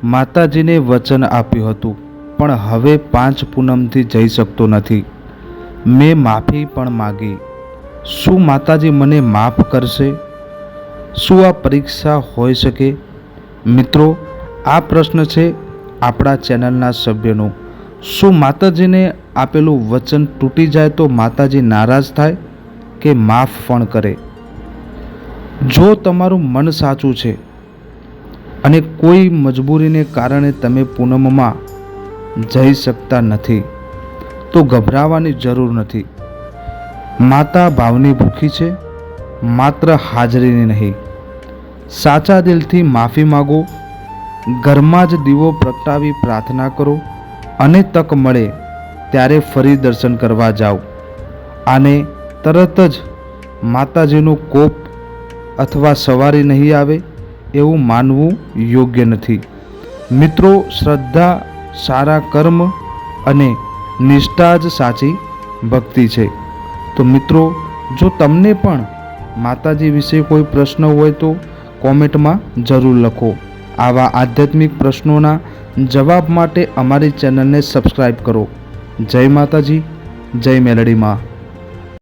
માતાજીને વચન આપ્યું હતું, પણ હવે 5 પૂનમથી જઈ શકતો નથી. મેં માફી પણ માગી. શું માતાજી મને માફ કરશે? શું આ પરીક્ષા હોઈ શકે? મિત્રો, આ પ્રશ્ન છે આપણા ચેનલના સભ્યનો. શું માતાજીને આપેલું વચન તૂટી જાય તો માતાજી નારાજ થાય કે માફ પણ કરે? જો તમારું મન સાચું છે અને કોઈ મજબૂરીને કારણે તમે પૂનમમાં જઈ શકતા નથી, તો ગભરાવાની જરૂર નથી. માતા ભાવની ભૂખી છે, માત્ર હાજરીની નહીં. સાચા દિલથી માફી માગો, ઘરમાં જ દીવો પ્રગટાવી પ્રાર્થના કરો અને તક મળે ત્યારે ફરી દર્શન કરવા જાઓ. આને તરત જ માતાજીનો કોપ અથવા સવારી નહીં આવે એવું માનવું યોગ્ય નથી. મિત્રો, શ્રદ્ધા, સારા કર્મ અને નિષ્ઠા જ સાચી ભક્તિ છે. તો મિત્રો, જો તમને પણ માતાજી વિશે કોઈ પ્રશ્ન હોય તો કોમેન્ટમાં જરૂર લખો. આવા આધ્યાત્મિક પ્રશ્નોના જવાબ માટે અમારી ચેનલને સબસ્ક્રાઈબ કરો. જય માતાજી, જય મેલડી માં.